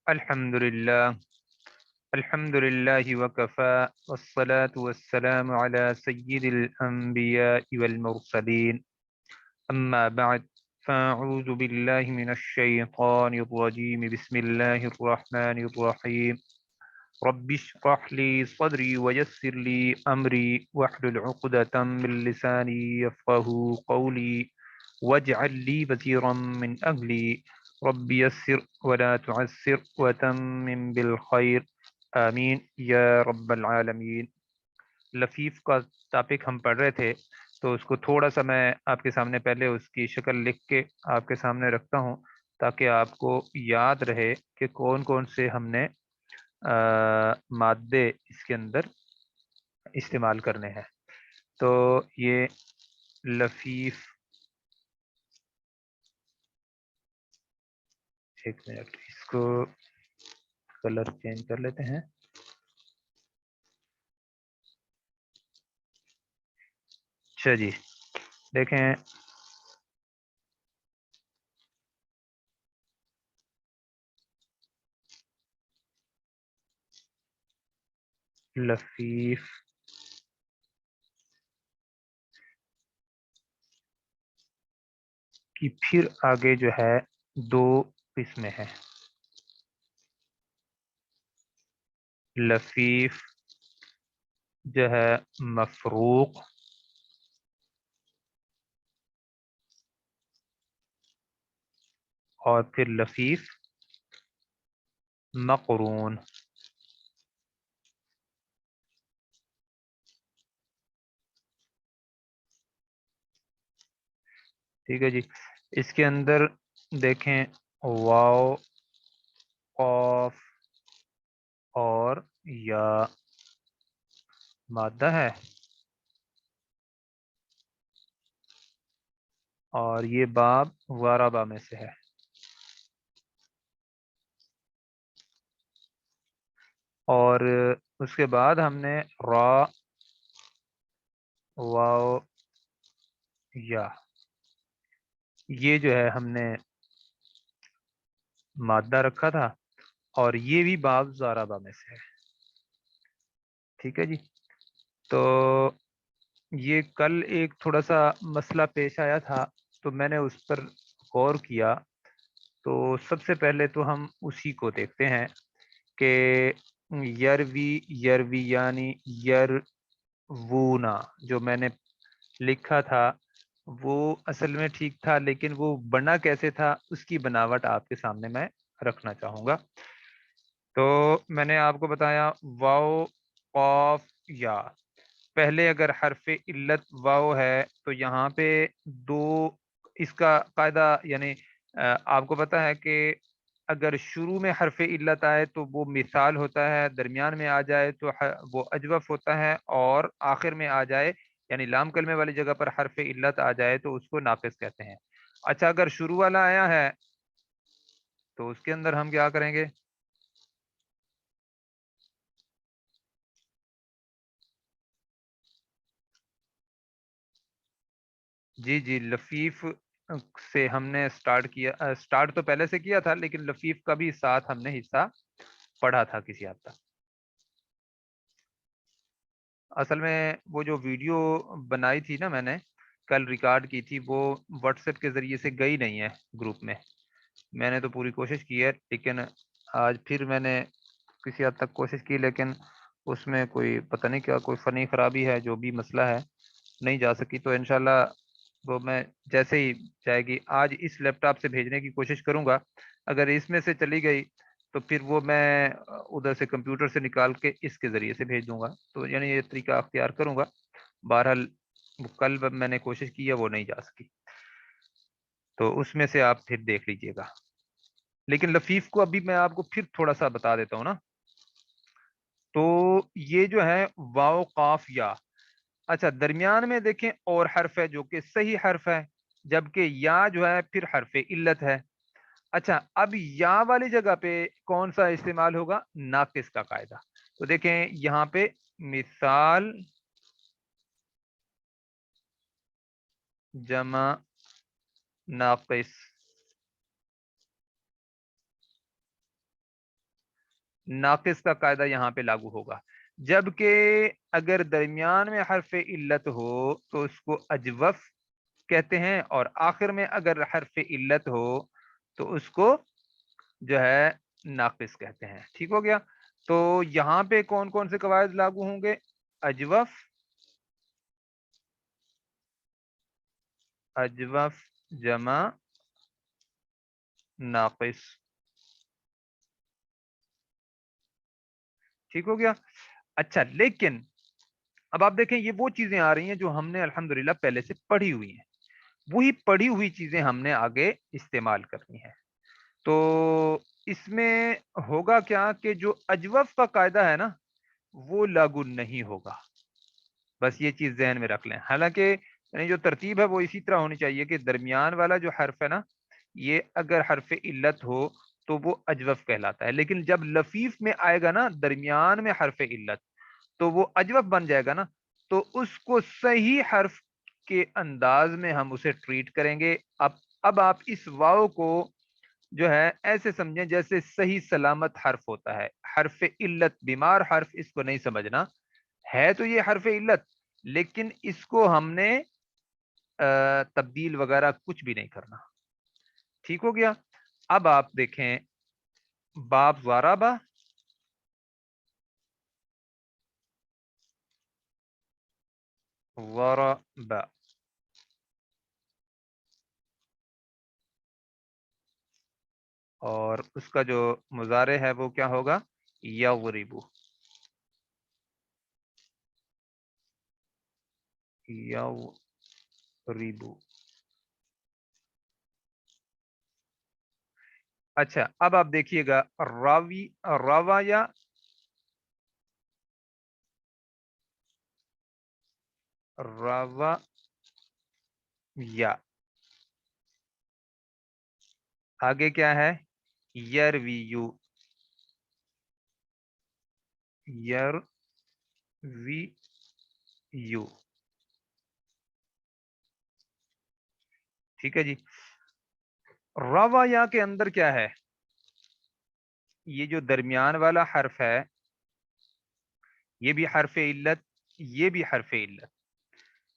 الحمدللہ الحمدللہ وکفا والصلاة والسلام علی سید الانبیاء والمرسلین اما بعد فاعوذ باللہ من الشیطان الرجیم بسم اللہ الرحمن الرحیم رب اشرح لی صدری ویسر لی امری واحلل عقدۃ من لسانی یفقهوا قولی واجعل لی وزیرا من اہلی رب یسر ولا تعسر وتمم بالخیر آمین یا رب العالمین۔ لفیف کا ٹاپک ہم پڑھ رہے تھے، تو اس کو تھوڑا سا میں آپ کے سامنے پہلے اس کی شکل لکھ کے آپ کے سامنے رکھتا ہوں، تاکہ آپ کو یاد رہے کہ کون کون سے ہم نے مادے اس کے اندر استعمال کرنے ہیں۔ تو یہ لفیف، ایک منٹ اس کو کلر چینج کر لیتے ہیں۔ اچھا جی، دیکھیں لفیف کی پھر آگے جو ہے دو قسمیں ہیں۔ لفیف جو ہے مفروق، اور پھر لفیف مقرون۔ ٹھیک ہے جی، اس کے اندر دیکھیں واو، قاف اور یا مادہ ہے، اور یہ باب وربا میں سے ہے۔ اور اس کے بعد ہم نے را، واو، یا، یہ جو ہے ہم نے مادہ رکھا تھا، اور یہ بھی باب ضربہ میں سے ہے۔ ٹھیک ہے جی، تو یہ کل ایک تھوڑا سا مسئلہ پیش آیا تھا، تو میں نے اس پر غور کیا۔ تو سب سے پہلے تو ہم اسی کو دیکھتے ہیں کہ یروی، یرویانی، یروونا جو میں نے لکھا تھا وہ اصل میں ٹھیک تھا، لیکن وہ بنا کیسے تھا اس کی بناوٹ آپ کے سامنے میں رکھنا چاہوں گا۔ تو میں نے آپ کو بتایا واو، قاف، یا، پہلے اگر حرف علت واو ہے تو یہاں پہ دو، اس کا قاعدہ یعنی آپ کو پتہ ہے کہ اگر شروع میں حرف علت آئے تو وہ مثال ہوتا ہے، درمیان میں آ جائے تو وہ اجوف ہوتا ہے، اور آخر میں آ جائے یعنی لام کلمے والی جگہ پر حرف علت آ جائے تو اس کو ناقص کہتے ہیں۔ اچھا، اگر شروع والا آیا ہے تو اس کے اندر ہم کیا کریں گے؟ جی جی، لفیف سے ہم نے سٹارٹ کیا، سٹارٹ تو پہلے سے کیا تھا، لیکن لفیف کا بھی ساتھ ہم نے حصہ پڑھا تھا کسی حد تک۔ اصل میں وہ جو ویڈیو بنائی تھی نا میں نے کل ریکارڈ کی تھی، وہ واٹس ایپ کے ذریعے سے گئی نہیں ہے گروپ میں۔ میں نے تو پوری کوشش کی ہے، لیکن آج پھر میں نے کسی حد تک کوشش کی، لیکن اس میں کوئی پتہ نہیں کیا کوئی فنی خرابی ہے، جو بھی مسئلہ ہے نہیں جا سکی۔ تو انشاءاللہ وہ میں جیسے ہی جائے گی، آج اس لیپ ٹاپ سے بھیجنے کی کوشش کروں گا۔ اگر اس میں سے چلی گئی تو پھر وہ میں ادھر سے کمپیوٹر سے نکال کے اس کے ذریعے سے بھیج دوں گا، تو یعنی یہ طریقہ اختیار کروں گا۔ بہرحال وہ کل میں نے کوشش کی ہے، وہ نہیں جا سکی، تو اس میں سے آپ پھر دیکھ لیجئے گا۔ لیکن لفیف کو ابھی میں آپ کو پھر تھوڑا سا بتا دیتا ہوں نا۔ تو یہ جو ہے واو، قاف، یا، اچھا درمیان میں دیکھیں اور حرف ہے جو کہ صحیح حرف ہے، جبکہ یا جو ہے پھر حرف علت ہے۔ اچھا، اب یا والی جگہ پہ کون سا استعمال ہوگا؟ ناقص کا قاعدہ۔ تو دیکھیں یہاں پہ مثال جمع ناقص، ناقص کا قاعدہ یہاں پہ لاگو ہوگا، جبکہ اگر درمیان میں حرف علت ہو تو اس کو اجوف کہتے ہیں، اور آخر میں اگر حرف علت ہو تو اس کو جو ہے ناقص کہتے ہیں۔ ٹھیک ہو گیا؟ تو یہاں پہ کون کون سے قواعد لاگو ہوں گے؟ اجوف، اجوف جمع ناقص۔ ٹھیک ہو گیا؟ اچھا، لیکن اب آپ دیکھیں یہ وہ چیزیں آ رہی ہیں جو ہم نے الحمدللہ پہلے سے پڑھی ہوئی ہیں، وہی پڑھی ہوئی چیزیں ہم نے آگے استعمال کرنی ہیں۔ تو اس میں ہوگا کیا کہ جو اجوف کا قاعدہ ہے نا وہ لاگو نہیں ہوگا، بس یہ چیز ذہن میں رکھ لیں۔ حالانکہ یعنی جو ترتیب ہے وہ اسی طرح ہونی چاہیے کہ درمیان والا جو حرف ہے نا یہ اگر حرف علت ہو تو وہ اجوف کہلاتا ہے، لیکن جب لفیف میں آئے گا نا درمیان میں حرف علت تو وہ اجوف بن جائے گا نا، تو اس کو صحیح حرف کے انداز میں ہم اسے ٹریٹ کریں گے۔ اب آپ اس واو کو جو ہے ایسے سمجھیں جیسے صحیح سلامت حرف ہوتا ہے، حرف علت، بیمار حرف اس کو نہیں سمجھنا ہے، تو یہ حرف علت لیکن اس کو ہم نے تبدیل وغیرہ کچھ بھی نہیں کرنا۔ ٹھیک ہو گیا؟ اب آپ دیکھیں باب ضربہ، ضرب، اور اس کا جو مضارع ہے وہ کیا ہوگا؟ یضرب، یضرب۔ اچھا، اب آپ دیکھیے گا راوی، روایا، روا یا، آگے کیا ہے؟ یرویو، یرویو۔ ٹھیک ہے جی؟ روا یا کے اندر کیا ہے؟ یہ جو درمیان والا حرف ہے یہ بھی حرف علت، یہ بھی حرف علت۔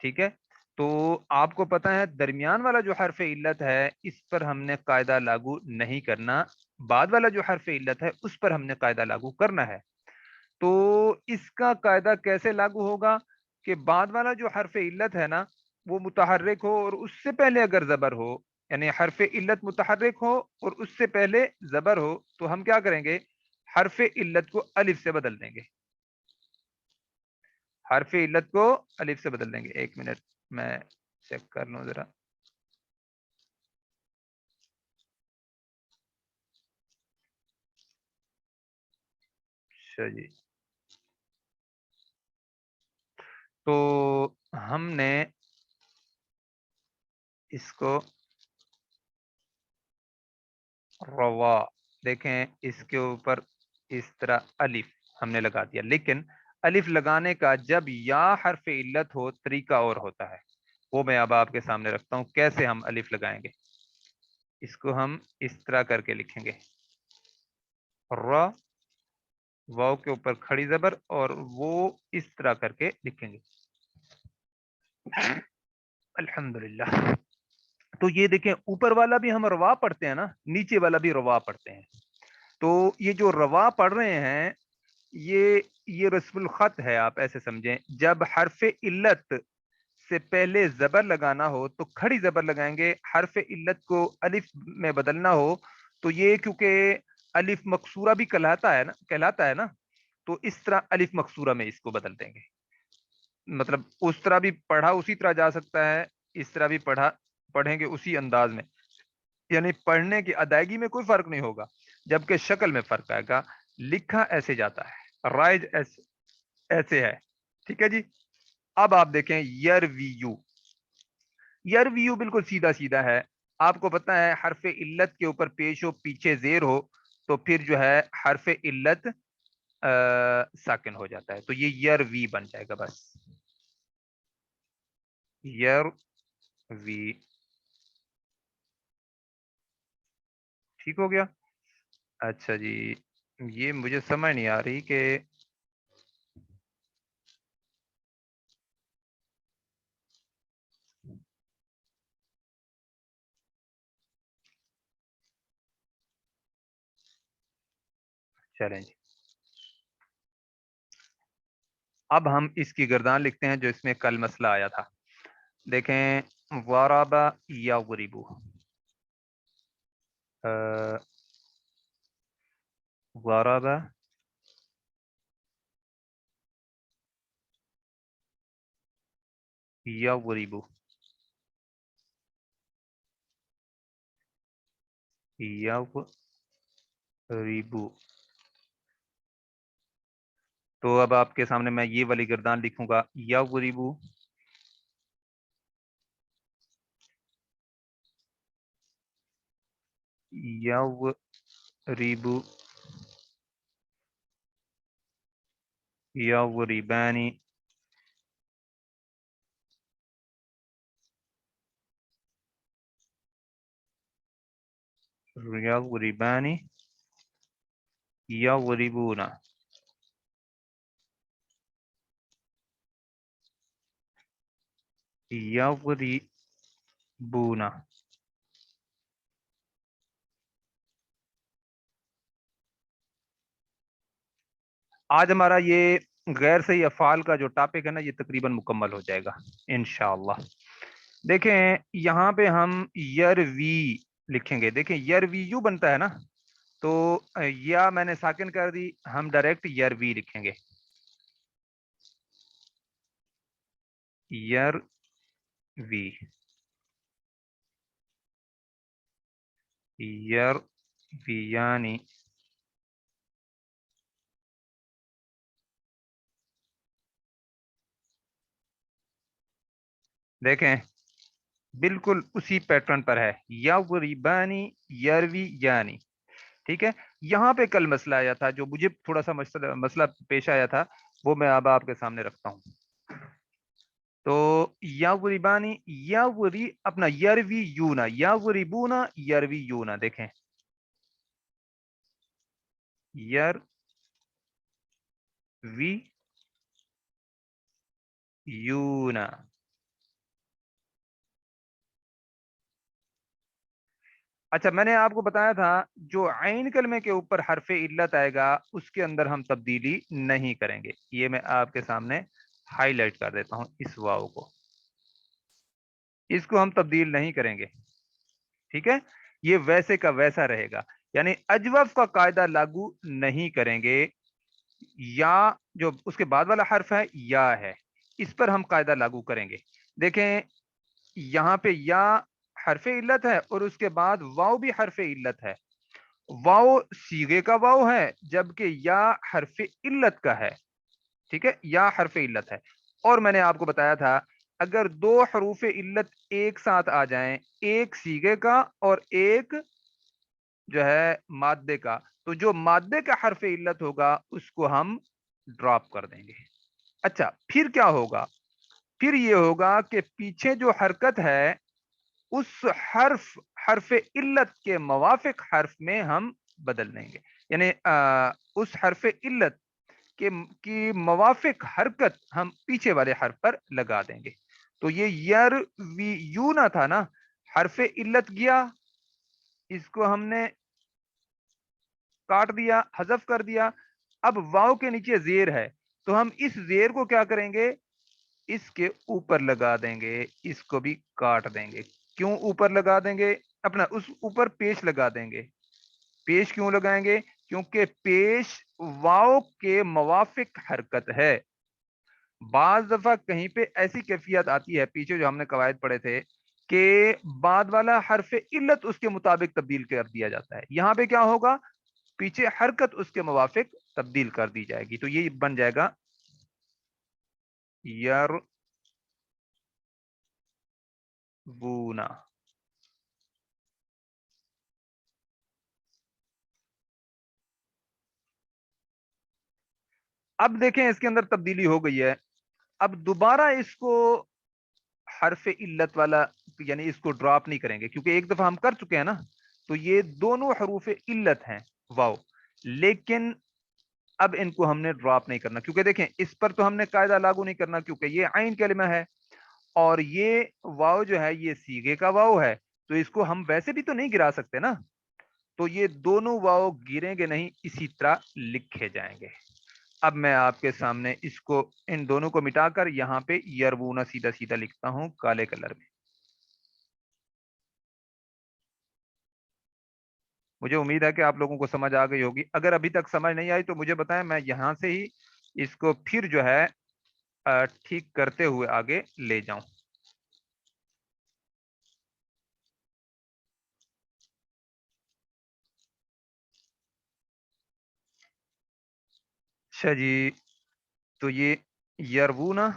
ٹھیک ہے؟ تو آپ کو پتا ہے درمیان والا جو حرف علت ہے اس پر ہم نے قاعدہ لاگو نہیں کرنا، بعد والا جو حرف علت ہے اس پر ہم نے قاعدہ لاگو کرنا ہے۔ تو اس کا قاعدہ کیسے لاگو ہوگا کہ بعد والا جو حرف علت ہے نا وہ متحرک ہو اور اس سے پہلے اگر زبر ہو، یعنی حرف علت متحرک ہو اور اس سے پہلے زبر ہو، تو ہم کیا کریں گے؟ حرف علت کو الف سے بدل دیں گے، حرف علت کو الف سے بدل دیں گے۔ ایک منٹ میں چیک کر لوں ذرا۔ اچھا جی، تو ہم نے اس کو روا، دیکھیں اس کے اوپر اس طرح الف ہم نے لگا دیا، لیکن الف لگانے کا جب یا حرف علت ہو طریقہ اور ہوتا ہے، وہ میں اب آپ کے سامنے رکھتا ہوں کیسے ہم الف لگائیں گے۔ اس کو ہم اس طرح کر کے لکھیں گے، را، واو کے اوپر کھڑی زبر، اور وہ اس طرح کر کے لکھیں گے، الحمدللہ۔ تو یہ دیکھیں اوپر والا بھی ہم روا پڑھتے ہیں نا، نیچے والا بھی روا پڑھتے ہیں، تو یہ جو روا پڑھ رہے ہیں یہ رسم الخط ہے، آپ ایسے سمجھیں جب حرف علت سے پہلے زبر لگانا ہو تو کھڑی زبر لگائیں گے، حرف علت کو الف میں بدلنا ہو تو یہ کیونکہ الف مقصورہ بھی کہلاتا ہے نا، تو اس طرح الف مقصورہ میں اس کو بدل دیں گے۔ مطلب اس طرح بھی پڑھا اسی طرح جا سکتا ہے، اس طرح بھی پڑھیں گے اسی انداز میں، یعنی پڑھنے کی ادائیگی میں کوئی فرق نہیں ہوگا، جبکہ شکل میں فرق آئے گا۔ لکھا ایسے جاتا ہے، رائج ایسے ہے۔ ٹھیک ہے جی؟ اب آپ دیکھیں یرویو، یرویو بالکل سیدھا سیدھا ہے، آپ کو پتا ہے حرف علت کے اوپر پیش ہو پیچھے زیر ہو تو پھر جو ہے حرف علت ساکن ہو جاتا ہے، تو یہ یروی بن جائے گا بس، یروی۔ ٹھیک ہو گیا؟ اچھا جی، یہ مجھے سمجھ نہیں آ رہی کہ چلیں جی، اب ہم اس کی گردان لکھتے ہیں جو اس میں کل مسئلہ آیا تھا. دیکھیں ضرب یضرب، ضرب یضرب، یضرب. تو اب آپ کے سامنے میں یہ والی گردان لکھوں گا، یضرب یضرب یضربان یضربان یضربون. یضربون. آج ہمارا یہ غیر صحیح افعال کا جو ٹاپک ہے نا، یہ تقریباً مکمل ہو جائے گا انشاءاللہ. دیکھیں یہاں پہ ہم یروی لکھیں گے. دیکھیں یروی یو بنتا ہے نا، تو یا میں نے ساکن کر دی، ہم ڈائریکٹ یروی لکھیں گے. یروی، یرویانی. دیکھیں بالکل اسی پیٹرن پر ہے، یضربانی یروی یانی. ٹھیک ہے. یہاں پہ کل مسئلہ آیا تھا، جو مجھے تھوڑا سا مسئلہ پیش آیا تھا، وہ میں اب آپ کے سامنے رکھتا ہوں. تو یضربانی یضری اپنا یروی یونا، یضربونا یروی یونا. دیکھیں یروی یونا. اچھا میں نے آپ کو بتایا تھا جو عین کلمے کے اوپر حرف علت آئے گا اس کے اندر ہم تبدیلی نہیں کریں گے. یہ میں آپ کے سامنے ہائی لائٹ کر دیتا ہوں، اس واو کو، اس کو ہم تبدیل نہیں کریں گے. ٹھیک ہے، یہ ویسے کا ویسا رہے گا، یعنی اجوف کا قاعدہ لاگو نہیں کریں گے. یا جو اس کے بعد والا حرف ہے یا ہے، اس پر ہم قاعدہ لاگو کریں گے. دیکھیں یہاں پہ یا حرف علت ہے اور اس کے بعد واو بھی حرف علت ہے. واو صیغے کا واو ہے جبکہ یا حرف علت کا ہے. ٹھیک ہے، یا حرف علت ہے. اور میں نے آپ کو بتایا تھا اگر دو حروف علت ایک ساتھ آ جائیں، ایک صیغے کا اور ایک جو ہے مادے کا، تو جو مادے کا حرف علت ہوگا اس کو ہم ڈراپ کر دیں گے. اچھا پھر کیا ہوگا؟ پھر یہ ہوگا کہ پیچھے جو حرکت ہے اس حرف علت کے موافق حرف میں ہم بدل دیں گے، یعنی اس حرف علت کی موافق حرکت ہم پیچھے والے حرف پر لگا دیں گے. تو یہ یرویون تھا نا، حرف علت گیا، اس کو ہم نے کاٹ دیا، حذف کر دیا. اب واو کے نیچے زیر ہے تو ہم اس زیر کو کیا کریں گے؟ اس کے اوپر لگا دیں گے، اس کو بھی کاٹ دیں گے. کیوں اوپر لگا دیں گے؟ اپنا اس اوپر پیش لگا دیں گے. پیش کیوں لگائیں گے؟ کیونکہ پیش واو کے موافق حرکت ہے. بعض دفعہ کہیں پہ ایسی کیفیت آتی ہے، پیچھے جو ہم نے قواعد پڑھے تھے کہ بعد والا حرف علت اس کے مطابق تبدیل کر دیا جاتا ہے. یہاں پہ کیا ہوگا؟ پیچھے حرکت اس کے موافق تبدیل کر دی جائے گی. تو یہ بن جائے گا یربونا. اب دیکھیں اس کے اندر تبدیلی ہو گئی ہے. اب دوبارہ اس کو حرف علت والا، یعنی اس کو ڈراپ نہیں کریں گے کیونکہ ایک دفعہ ہم کر چکے ہیں نا. تو یہ دونوں حروف علت ہیں واو، لیکن اب ان کو ہم نے ڈراپ نہیں کرنا، کیونکہ دیکھیں اس پر تو ہم نے قاعدہ لاگو نہیں کرنا کیونکہ یہ عین کلمہ ہے، اور یہ واو جو ہے یہ سیغے کا واو ہے، تو اس کو ہم ویسے بھی تو نہیں گرا سکتے نا، تو یہ دونوں واو گریں گے نہیں، اسی طرح لکھے جائیں گے۔ اب میں آپ کے سامنے اس کو ان دونوں کو مٹا کر یہاں پہ یربونا سیدھا سیدھا لکھتا ہوں کالے کلر میں۔ مجھے امید ہے کہ آپ لوگوں کو سمجھ آ گئی ہوگی، اگر ابھی تک سمجھ نہیں آئی تو مجھے بتائیں، میں یہاں سے ہی اس کو پھر جو ہے ٹھیک کرتے ہوئے آگے لے جاؤں۔ اچھا جی، تو یہ یربونا،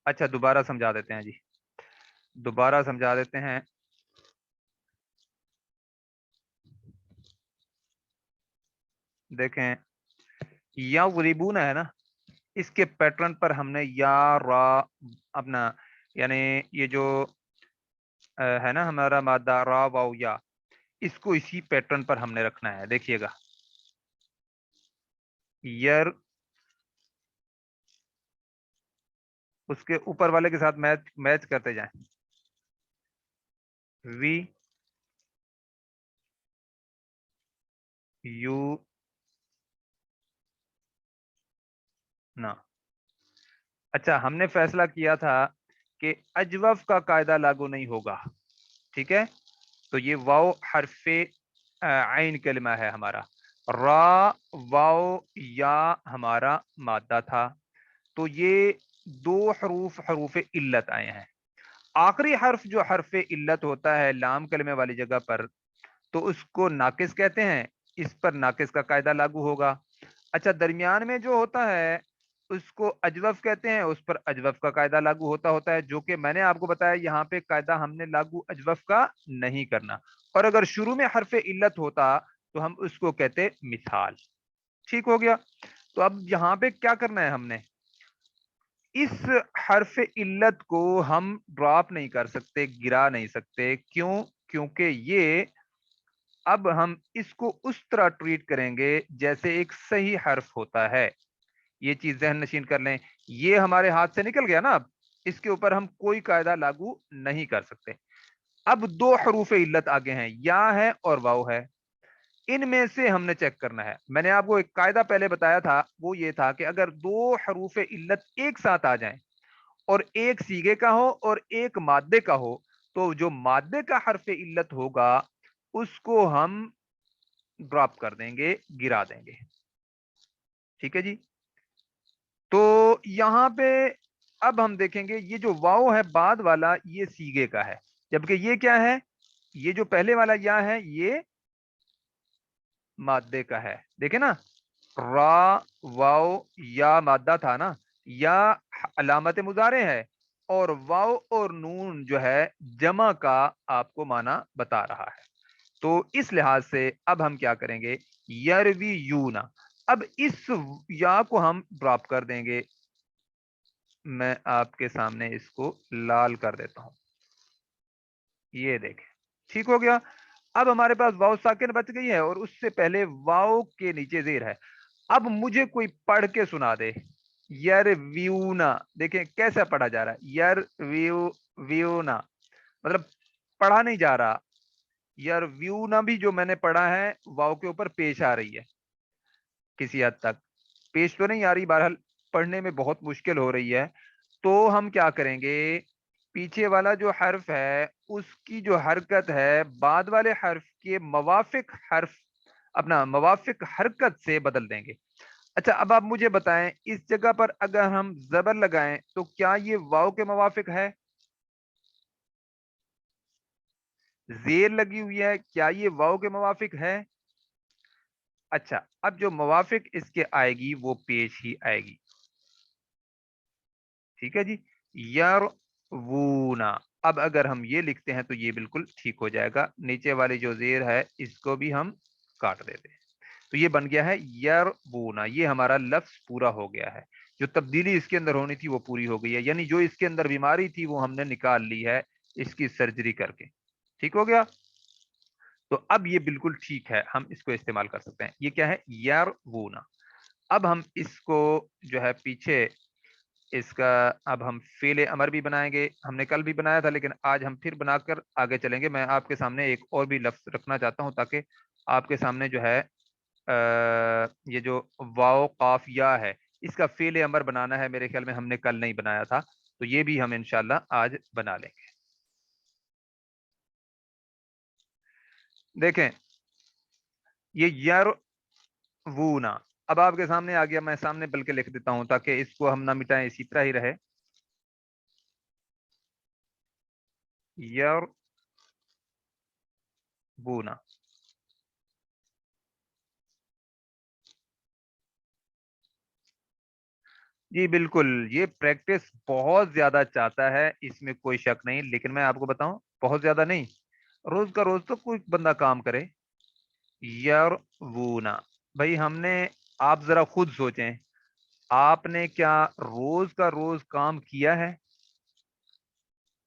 اچھا دوبارہ سمجھا دیتے ہیں جی، دوبارہ سمجھا دیتے ہیں۔ دیکھیں یا غریبون ہے نا، اس کے پیٹرن پر ہم نے یا را اپنا، یعنی یہ جو ہے نا ہمارا مادہ را واو یا، اس کو اسی پیٹرن پر ہم نے رکھنا ہے۔ دیکھیے گا یر، اس کے اوپر والے کے ساتھ میچ کرتے جائیں، وی یو نا۔ اچھا ہم نے فیصلہ کیا تھا کہ اجوف کا قاعدہ لاگو نہیں ہوگا، ٹھیک ہے، تو یہ واو حرف عین کلمہ ہے ہمارا، را واو یا ہمارا مادہ تھا، تو یہ دو حروف حروف علت آئے ہیں۔ آخری حرف جو حرف علت ہوتا ہے لام کلمے والی جگہ پر، تو اس کو ناقص کہتے ہیں، اس پر ناقص کا قاعدہ لاگو ہوگا۔ اچھا درمیان میں جو ہوتا ہے اس کو اجوف کہتے ہیں، اس پر اجوف کا قاعدہ لاگو ہوتا ہے، جو کہ میں نے آپ کو بتایا یہاں پہ قاعدہ ہم نے لاگو اجوف کا نہیں کرنا، اور اگر شروع میں حرف علت ہوتا تو ہم اس کو کہتے مثال۔ ٹھیک ہو گیا؟ تو اب یہاں پہ کیا کرنا ہے، ہم نے اس حرف علت کو ہم ڈراپ نہیں کر سکتے، گرا نہیں سکتے، کیوں؟ کیونکہ یہ اب ہم اس کو اس طرح ٹریٹ کریں گے جیسے ایک صحیح حرف ہوتا ہے۔ یہ چیز ذہن نشین کر لیں، یہ ہمارے ہاتھ سے نکل گیا نا، اب اس کے اوپر ہم کوئی قاعدہ لاگو نہیں کر سکتے۔ اب دو حروف علت آگے ہیں، یا ہے اور واو ہے، ان میں سے ہم نے چیک کرنا ہے۔ میں نے آپ کو ایک قاعدہ پہلے بتایا تھا، وہ یہ تھا کہ اگر دو حروف علت ایک ساتھ آ جائیں اور ایک سیغے کا ہو اور ایک مادے کا ہو، تو جو مادے کا حرف علت ہوگا اس کو ہم ڈراپ کر دیں گے، گرا دیں گے۔ ٹھیک ہے جی؟ تو یہاں پہ اب ہم دیکھیں گے یہ جو واو ہے بعد والا، یہ سیغے کا ہے، جبکہ یہ کیا ہے، یہ جو پہلے والا یا ہے یہ مادے کا ہے۔ دیکھیں نا، را واو یا مادہ تھا نا، یا علامت مضارع ہے، اور واو اور نون جو ہے جمع کا آپ کو معنی بتا رہا ہے۔ تو اس لحاظ سے اب ہم کیا کریں گے، یروی یونا، اب اس یا کو ہم ڈراپ کر دیں گے۔ میں آپ کے سامنے اس کو لال کر دیتا ہوں، یہ دیکھیں ٹھیک ہو گیا۔ اب ہمارے پاس واو ساکن بچ گئی ہے، اور اس سے پہلے واو کے نیچے زیر ہے۔ اب مجھے کوئی پڑھ کے سنا دے، یر ویونا، دیکھیں کیسا پڑھا جا رہا ہے، یر ویونا، مطلب پڑھا نہیں جا رہا۔ یر ویونا بھی جو میں نے پڑھا ہے واو کے اوپر پیش آ رہی ہے، کسی حد تک پیش تو نہیں آ رہی، بہرحال پڑھنے میں بہت مشکل ہو رہی ہے۔ تو ہم کیا کریں گے، پیچھے والا جو حرف ہے اس کی جو حرکت ہے بعد والے حرف کے موافق حرف اپنا موافق حرکت سے بدل دیں گے۔ اچھا اب آپ مجھے بتائیں، اس جگہ پر اگر ہم زبر لگائیں تو کیا یہ واو کے موافق ہے؟ زیر لگی ہوئی ہے، کیا یہ واو کے موافق ہے؟ اچھا اب جو موافق اس کے آئے گی وہ پیش ہی آئے گی. ٹھیک ہے جی. یرونا. اب اگر ہم یہ لکھتے ہیں تو یہ بالکل ٹھیک ہو جائے گا. نیچے والی جو زیر ہے اس کو بھی ہم کاٹ دیتے ہیں. تو یہ بن گیا ہے یربونا. یہ ہمارا لفظ پورا ہو گیا ہے. جو تبدیلی اس کے اندر ہونی تھی وہ پوری ہو گئی ہے. یعنی جو اس کے اندر بیماری تھی وہ ہم نے نکال لی ہے اس کی سرجری کر کے. ٹھیک ہو گیا. تو اب یہ بالکل ٹھیک ہے, ہم اس کو استعمال کر سکتے ہیں. یہ کیا ہے؟ یربونا. اب ہم اس کو جو ہے پیچھے اس کا اب ہم فعل امر بھی بنائیں گے. ہم نے کل بھی بنایا تھا لیکن آج ہم پھر بنا کر آگے چلیں گے. میں آپ کے سامنے ایک اور بھی لفظ رکھنا چاہتا ہوں تاکہ آپ کے سامنے جو ہے یہ جو واو قاف یا ہے اس کا فعل امر بنانا ہے. میرے خیال میں ہم نے کل نہیں بنایا تھا, تو یہ بھی ہم انشاءاللہ آج بنا لیں گے. دیکھیں یہ یرونا اب آپ کے سامنے آ گیا. میں سامنے بلکہ لکھ دیتا ہوں تاکہ اس کو ہم نہ مٹائیں, اسی طرح ہی رہے. یربونا. جی بالکل, یہ پریکٹس بہت زیادہ چاہتا ہے, اس میں کوئی شک نہیں. لیکن میں آپ کو بتاؤں بہت زیادہ نہیں, روز کا روز تو کوئی بندہ کام کرے. یرونا بھائی ہم نے, آپ ذرا خود سوچیں, آپ نے کیا روز کا روز کام کیا ہے؟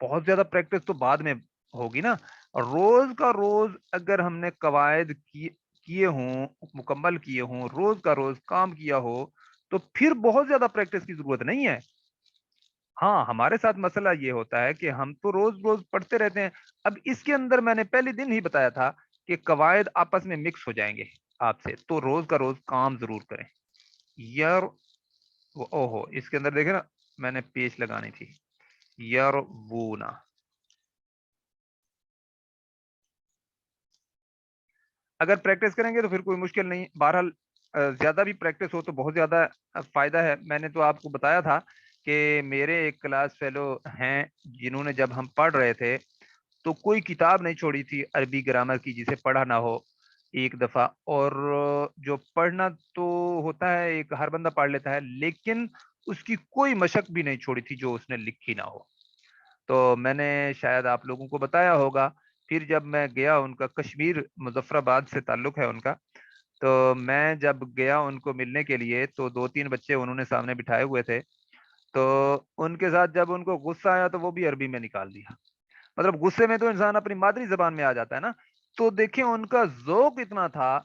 بہت زیادہ پریکٹس تو بعد میں ہوگی نا. روز کا روز اگر ہم نے قواعد کیے ہوں, مکمل کیے ہوں, روز کا روز کام کیا ہو, تو پھر بہت زیادہ پریکٹس کی ضرورت نہیں ہے. ہاں ہمارے ساتھ مسئلہ یہ ہوتا ہے کہ ہم تو روز روز پڑھتے رہتے ہیں. اب اس کے اندر میں نے پہلے دن ہی بتایا تھا کہ قواعد آپس میں مکس ہو جائیں گے آپ سے, تو روز کا روز کام ضرور کریں. یار اوہو, اس کے اندر دیکھیں نا, میں نے پیش لگانی تھی. یربونا. اگر پریکٹس کریں گے تو پھر کوئی مشکل نہیں. بہرحال زیادہ بھی پریکٹس ہو تو بہت زیادہ فائدہ ہے. میں نے تو آپ کو بتایا تھا کہ میرے ایک کلاس فیلو ہیں جنہوں نے جب ہم پڑھ رہے تھے تو کوئی کتاب نہیں چھوڑی تھی عربی گرامر کی جسے پڑھا نہ ہو ایک دفعہ. اور جو پڑھنا تو ہوتا ہے, ایک ہر بندہ پڑھ لیتا ہے, لیکن اس کی کوئی مشق بھی نہیں چھوڑی تھی جو اس نے لکھی نہ ہو. تو میں نے شاید آپ لوگوں کو بتایا ہوگا. پھر جب میں گیا, ان کا کشمیر مظفر آباد سے تعلق ہے ان کا, تو میں جب گیا ان کو ملنے کے لیے تو 2-3 بچے انہوں نے سامنے بٹھائے ہوئے تھے. تو ان کے ساتھ جب ان کو غصہ آیا تو وہ بھی عربی میں نکال دیا. مطلب غصے میں تو انسان اپنی مادری زبان میں آ جاتا ہے نا. تو دیکھیں ان کا ذوق اتنا تھا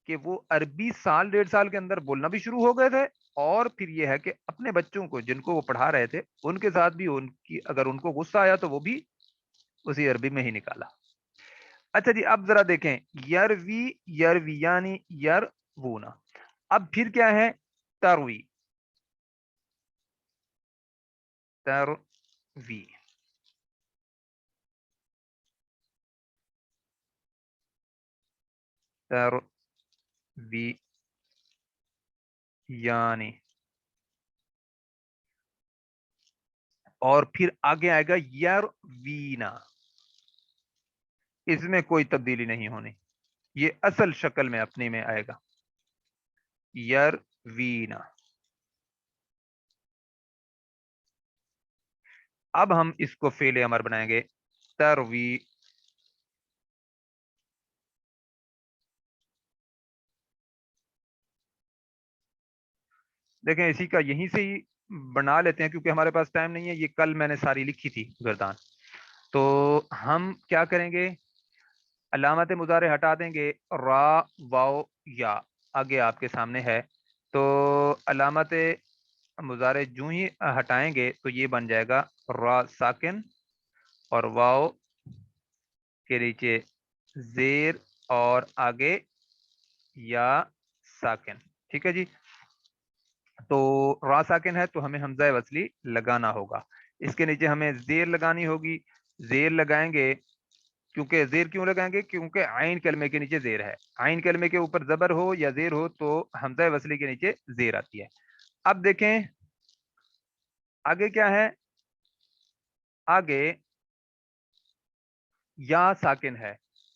کہ وہ عربی 1.5 سال کے اندر بولنا بھی شروع ہو گئے تھے. اور پھر یہ ہے کہ اپنے بچوں کو جن کو وہ پڑھا رہے تھے ان کے ساتھ بھی ان کی اگر ان کو غصہ آیا تو وہ بھی اسی عربی میں ہی نکالا. اچھا جی, اب ذرا دیکھیں یروی, یرویانی, یرونا. اب پھر کیا ہے؟ تروی. تروی. تروی یعنی, اور پھر آگے آئے گا یروینا. اس میں کوئی تبدیلی نہیں ہونی, یہ اصل شکل میں اپنی میں آئے گا. یروینا. اب ہم اس کو فعل امر بنائیں گے. تروی. دیکھیں اسی کا یہیں سے ہی بنا لیتے ہیں کیونکہ ہمارے پاس ٹائم نہیں ہے. یہ کل میں نے ساری لکھی تھی گردان. تو ہم کیا کریں گے, علامت مضارع ہٹا دیں گے. را, واو, یا آگے آپ کے سامنے ہے. تو علامت مضارع جو ہی ہٹائیں گے تو یہ بن جائے گا را ساکن اور واو کے نیچے زیر اور آگے یا ساکن. ٹھیک ہے جی. تو را ساکن ہے تو ہمیں حمزہ وصلی لگانا ہوگا. اس کے نیچے ہمیں زیر لگانی ہوگی. زیر لگائیں گے, کیونکہ زیر کیوں لگائیں گے؟ کیونکہ عین کلمے کے نیچے زیر ہے. عین کلمے کے اوپر زبر ہو یا زیر ہو تو حمزہ وصلی کے نیچے زیر آتی ہے. اب دیکھیں آگے کیا ہے. آگے یا ساکن ہے.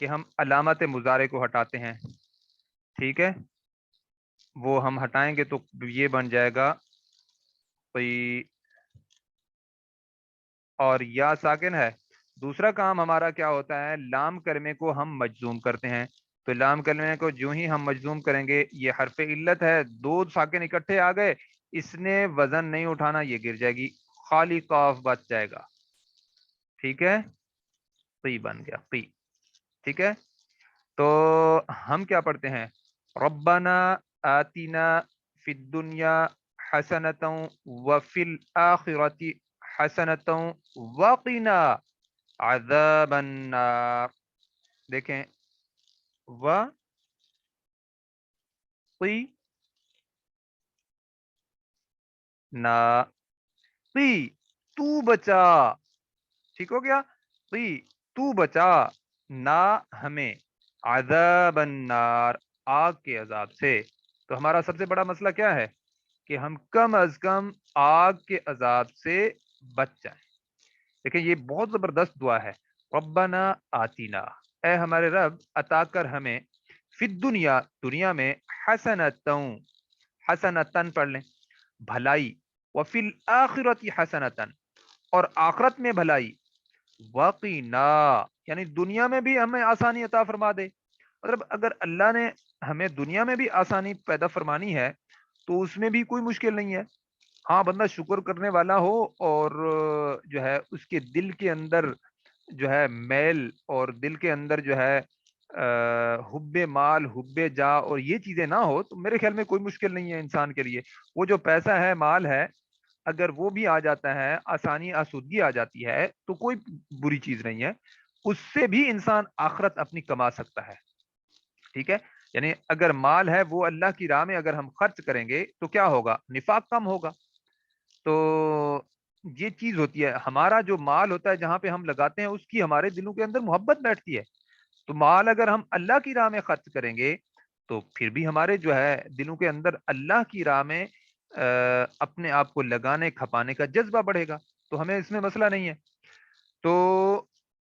کہ ہم علامت مضارع کو ہٹاتے ہیں، ٹھیک ہے، وہ ہم ہٹائیں گے تو یہ بن جائے گا کوئی، اور یا ساکن ہے۔ دوسرا کام ہمارا کیا ہوتا ہے، لام کلمے کو ہم مجزوم کرتے ہیں، تو لام کلمے کو جو ہی ہم مجزوم کریں گے، یہ حرف علت ہے، دو ساکن اکٹھے آ گئے، اس نے وزن نہیں اٹھانا، یہ گر جائے گی، خالی قاف بچ جائے گا، ٹھیک ہے، قی بن گیا قی، ٹھیک ہے۔ تو ہم کیا پڑھتے ہیں، ربنا آتنا فی الدنیا حسنتا وفی الآخرۃ حسنتا وقنا عذاب النار، دیکھیں، وقی نا، قی تو بچا، ٹھیک ہو گیا، قی تو بچا نا ہمیں، عذاب النار آگ کے عذاب سے۔ تو ہمارا سب سے بڑا مسئلہ کیا ہے کہ ہم کم از کم آگ کے عذاب سے بچ جائیں۔ دیکھیں یہ بہت زبردست دعا ہے، ربنا آتینا، اے ہمارے رب عطا کر ہمیں، فی الدنیا دنیا میں، حسنتوں، حسنتن پڑھ لیں بھلائی، وفی الآخرۃ حسنتن اور آخرت میں بھلائی، وقینا یعنی دنیا میں بھی ہمیں آسانی عطا فرما دے۔ مطلب اگر اللہ نے ہمیں دنیا میں بھی آسانی پیدا فرمانی ہے تو اس میں بھی کوئی مشکل نہیں ہے، ہاں بندہ شکر کرنے والا ہو، اور جو ہے اس کے دل کے اندر جو ہے میل، اور دل کے اندر جو ہے حب مال، حب جا اور یہ چیزیں نہ ہو، تو میرے خیال میں کوئی مشکل نہیں ہے انسان کے لیے۔ وہ جو پیسہ ہے، مال ہے، اگر وہ بھی آ جاتا ہے، آسانی آسودگی آ جاتی ہے، تو کوئی بری چیز نہیں ہے، اس سے بھی انسان آخرت اپنی کما سکتا ہے، ٹھیک ہے۔ یعنی اگر مال ہے وہ اللہ کی راہ میں اگر ہم خرچ کریں گے تو کیا ہوگا، نفاق کم ہوگا۔ تو یہ چیز ہوتی ہے، ہمارا جو مال ہوتا ہے جہاں پہ ہم لگاتے ہیں اس کی ہمارے دلوں کے اندر محبت بیٹھتی ہے، تو مال اگر ہم اللہ کی راہ میں خرچ کریں گے تو پھر بھی ہمارے جو ہے دلوں کے اندر اللہ کی راہ میں اپنے آپ کو لگانے کھپانے کا جذبہ بڑھے گا، تو ہمیں اس میں مسئلہ نہیں ہے۔ تو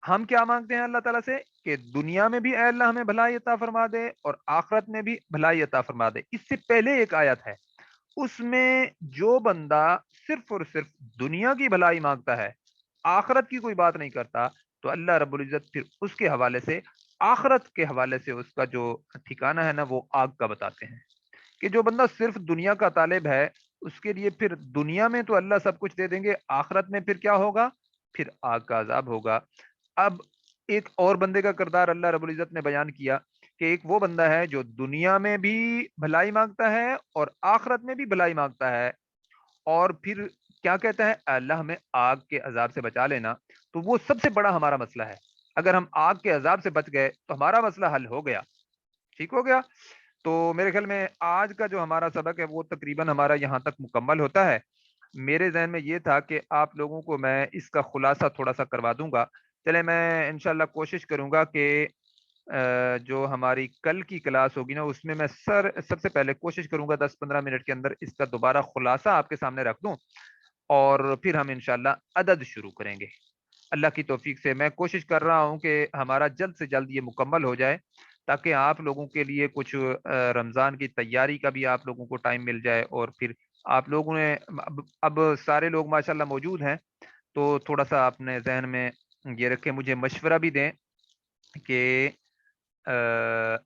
ہم کیا مانگتے ہیں اللہ تعالیٰ سے کہ دنیا میں بھی اے اللہ ہمیں بھلائی عطا فرما دے اور آخرت میں بھی بھلائی عطا فرما دے۔ اس سے پہلے ایک آیت ہے، اس میں جو بندہ صرف اور صرف دنیا کی بھلائی مانگتا ہے، آخرت کی کوئی بات نہیں کرتا، تو اللہ رب العزت پھر اس کے حوالے سے، آخرت کے حوالے سے اس کا جو ٹھکانہ ہے نا وہ آگ کا بتاتے ہیں، کہ جو بندہ صرف دنیا کا طالب ہے اس کے لیے پھر دنیا میں تو اللہ سب کچھ دے دیں گے، آخرت میں پھر کیا ہوگا، پھر آگ کا عذاب ہوگا۔ اب ایک اور بندے کا کردار اللہ رب العزت نے بیان کیا کہ ایک وہ بندہ ہے جو دنیا میں بھی بھلائی مانگتا ہے اور آخرت میں بھی بھلائی مانگتا ہے، اور پھر کیا کہتا ہے، اللہ ہمیں آگ کے عذاب سے بچا لینا، تو وہ سب سے بڑا ہمارا مسئلہ ہے۔ اگر ہم آگ کے عذاب سے بچ گئے تو ہمارا مسئلہ حل ہو گیا، ٹھیک ہو گیا۔ تو میرے خیال میں آج کا جو ہمارا سبق ہے وہ تقریباً ہمارا یہاں تک مکمل ہوتا ہے۔ میرے ذہن میں یہ تھا کہ آپ لوگوں کو میں اس کا خلاصہ تھوڑا سا کروا دوں گا، چلے میں انشاءاللہ کوشش کروں گا کہ جو ہماری کل کی کلاس ہوگی نا اس میں میں سب سے پہلے کوشش کروں گا 10-15 منٹ کے اندر اس کا دوبارہ خلاصہ آپ کے سامنے رکھ دوں، اور پھر ہم انشاءاللہ عدد شروع کریں گے اللہ کی توفیق سے۔ میں کوشش کر رہا ہوں کہ ہمارا جلد سے جلد یہ مکمل ہو جائے، تاکہ آپ لوگوں کے لیے کچھ رمضان کی تیاری کا بھی آپ لوگوں کو ٹائم مل جائے، اور پھر آپ لوگوں نے اب سارے لوگ ماشاءاللہ موجود ہیں، تو تھوڑا سا اپنے ذہن میں یہ رکھیں، مجھے مشورہ بھی دیں کہ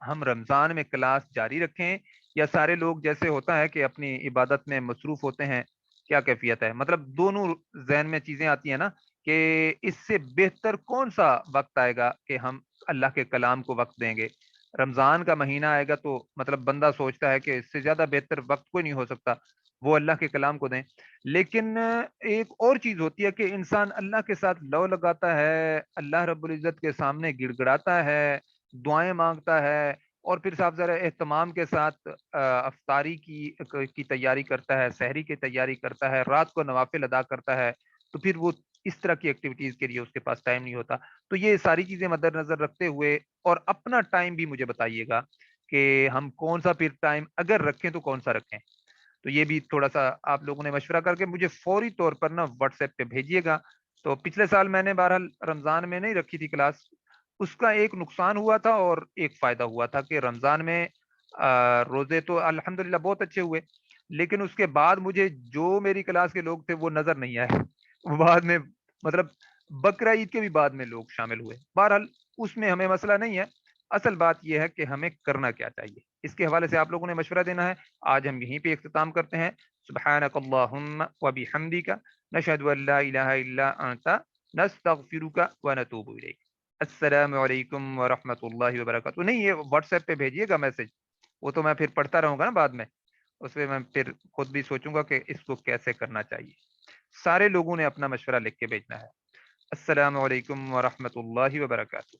ہم رمضان میں کلاس جاری رکھیں، یا سارے لوگ جیسے ہوتا ہے کہ اپنی عبادت میں مصروف ہوتے ہیں، کیا کیفیت ہے، مطلب دونوں ذہن میں چیزیں آتی ہیں نا کہ اس سے بہتر کون سا وقت آئے گا کہ ہم اللہ کے کلام کو وقت دیں گے۔ رمضان کا مہینہ آئے گا تو مطلب بندہ سوچتا ہے کہ اس سے زیادہ بہتر وقت کوئی نہیں ہو سکتا، وہ اللہ کے کلام کو دیں۔ لیکن ایک اور چیز ہوتی ہے کہ انسان اللہ کے ساتھ لو لگاتا ہے، اللہ رب العزت کے سامنے گڑ گڑاتا ہے، دعائیں مانگتا ہے، اور پھر صاحب ذرا اہتمام کے ساتھ افطاری کی تیاری کرتا ہے، سحری کی تیاری کرتا ہے، رات کو نوافل ادا کرتا ہے، تو پھر وہ اس طرح کی ایکٹیویٹیز کے لیے اس کے پاس ٹائم نہیں ہوتا۔ تو یہ ساری چیزیں مد نظر رکھتے ہوئے، اور اپنا ٹائم بھی مجھے بتائیے گا کہ ہم کون سا پھر ٹائم اگر رکھیں تو کون سا رکھیں، تو یہ بھی تھوڑا سا آپ لوگوں نے مشورہ کر کے مجھے فوری طور پر نا واٹس ایپ پہ بھیجیے گا۔ تو پچھلے سال میں نے بہرحال رمضان میں نہیں رکھی تھی کلاس، اس کا ایک نقصان ہوا تھا اور ایک فائدہ ہوا تھا کہ رمضان میں روزے تو الحمدللہ بہت اچھے ہوئے، لیکن اس کے بعد مجھے جو میری کلاس کے لوگ تھے وہ نظر نہیں آئے بعد میں، مطلب بقرہ عید کے بھی بعد میں لوگ شامل ہوئے۔ بہرحال اس میں ہمیں مسئلہ نہیں ہے، اصل بات یہ ہے کہ ہمیں کرنا کیا چاہیے، اس کے حوالے سے آپ لوگوں نے مشورہ دینا ہے۔ آج ہم یہیں پہ اختتام کرتے ہیں۔ سبحانک اللہم و بحمدک، نشہد ان لا الہ الا انت، نستغفرک و نتوب الیک۔ السلام علیکم ورحمۃ اللہ وبرکاتہ۔ نہیں، یہ واٹس ایپ پہ بھیجیے گا میسج، وہ تو میں پھر پڑھتا رہوں گا نا بعد میں، اس پہ میں پھر خود بھی سوچوں گا کہ اس کو کیسے کرنا چاہیے۔ سارے لوگوں نے اپنا مشورہ لکھ کے بھیجنا ہے۔ السلام علیکم ورحمۃ اللہ وبرکاتہ۔